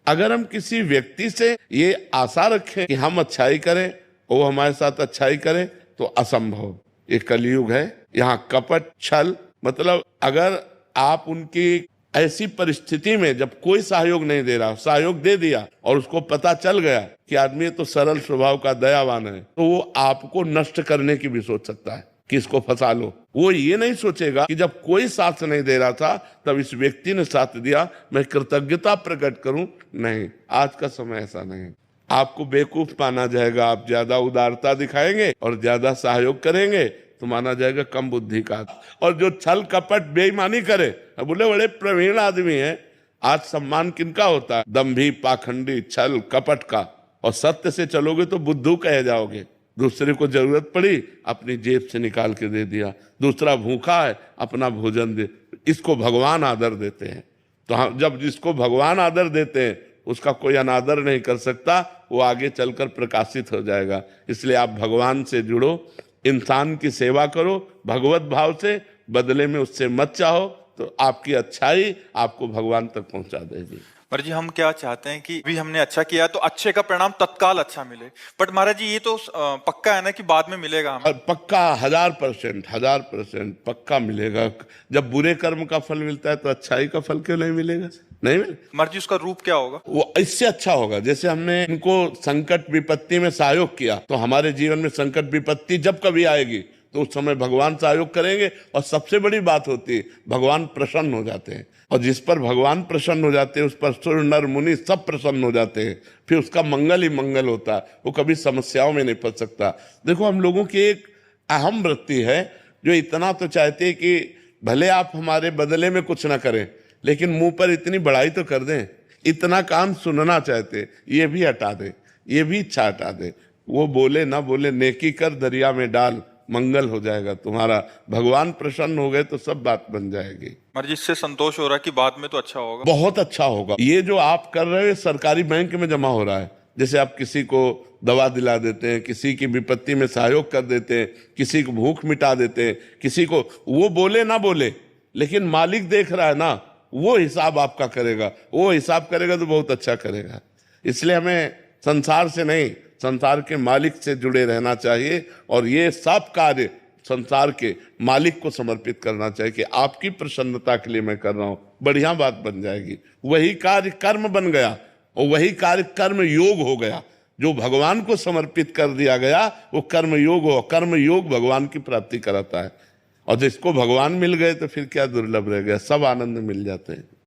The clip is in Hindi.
अगर हम किसी व्यक्ति से ये आशा रखें कि हम अच्छाई करें, वो हमारे साथ अच्छाई करे, तो असंभव। ये कलयुग है, यहाँ कपट छल, मतलब अगर आप उनकी ऐसी परिस्थिति में जब कोई सहयोग नहीं दे रहा, सहयोग दे दिया और उसको पता चल गया कि आदमी तो सरल स्वभाव का दयावान है, तो वो आपको नष्ट करने की भी सोच सकता है कि इसको फंसा लो। वो ये नहीं सोचेगा कि जब कोई साथ नहीं दे रहा था तब इस व्यक्ति ने साथ दिया, मैं कृतज्ञता प्रकट करूं। नहीं, आज का समय ऐसा नहीं। आपको बेवकूफ माना जाएगा, आप ज्यादा उदारता दिखाएंगे और ज्यादा सहयोग करेंगे तो माना जाएगा कम बुद्धि का। और जो छल कपट बेईमानी करे, बोले बड़े प्रवीण आदमी है। आज सम्मान किनका होता है? दंभी, पाखंडी, छल कपट का। और सत्य से चलोगे तो बुद्धू कहे जाओगे। दूसरे को जरूरत पड़ी, अपनी जेब से निकाल के दे दिया। दूसरा भूखा है, अपना भोजन दे। इसको भगवान आदर देते हैं। तो हम जब जिसको भगवान आदर देते हैं उसका कोई अनादर नहीं कर सकता, वो आगे चलकर प्रकाशित हो जाएगा। इसलिए आप भगवान से जुड़ो, इंसान की सेवा करो भगवत भाव से, बदले में उससे मत चाहो, तो आपकी अच्छाई आपको भगवान तक पहुंचा देगी। पर जी हम क्या चाहते हैं कि भी हमने अच्छा किया तो अच्छे का परिणाम तत्काल अच्छा मिले, बट महाराज जी ये तो पक्का है ना कि बाद में मिलेगा हमें? पक्का 1000% पक्का मिलेगा। जब बुरे कर्म का फल मिलता है तो अच्छाई का फल क्यों नहीं मिलेगा? नहीं मिले। महाराज जी उसका रूप क्या होगा? वो इससे अच्छा होगा, जैसे हमने इनको संकट विपत्ति में सहयोग किया, तो हमारे जीवन में संकट विपत्ति जब कभी आएगी तो उस समय भगवान सहयोग करेंगे। और सबसे बड़ी बात होती है, भगवान प्रसन्न हो जाते हैं। और जिस पर भगवान प्रसन्न हो जाते हैं उस पर सुर नर मुनि सब प्रसन्न हो जाते हैं। फिर उसका मंगल ही मंगल होता है, वो कभी समस्याओं में नहीं फंस सकता। देखो, हम लोगों की एक अहम वृत्ति है जो इतना तो चाहते हैं कि भले आप हमारे बदले में कुछ ना करें, लेकिन मुंह पर इतनी बड़ाई तो कर दें। इतना काम सुनना चाहते, ये भी हटा दे, ये भी इच्छा हटा दे। वो बोले ना बोले, नेकी कर दरिया में डाल, मंगल हो जाएगा तुम्हारा। भगवान प्रसन्न हो गए तो सब बात बन जाएगी। महाराज जी इससे संतोष हो रहा है कि बाद में तो अच्छा होगा? बहुत अच्छा होगा। ये जो आप कर रहे हो सरकारी बैंक में जमा हो रहा है। जैसे आप किसी को दवा दिला देते हैं, किसी की विपत्ति में सहयोग कर देते हैं, किसी को भूख मिटा देते हैं, किसी को, वो बोले ना बोले लेकिन मालिक देख रहा है ना, वो हिसाब आपका करेगा। वो हिसाब करेगा तो बहुत अच्छा करेगा। इसलिए हमें संसार से नहीं, संसार के मालिक से जुड़े रहना चाहिए। और ये सब कार्य संसार के मालिक को समर्पित करना चाहिए कि आपकी प्रसन्नता के लिए मैं कर रहा हूं, बढ़िया बात बन जाएगी। वही कार्य कर्म बन गया और वही कार्य कर्म योग हो गया। जो भगवान को समर्पित कर दिया गया वो कर्म योग हो। कर्म योग भगवान की प्राप्ति कराता है। और जिसको भगवान मिल गए तो फिर क्या दुर्लभ रह गया, सब आनंद मिल जाते हैं।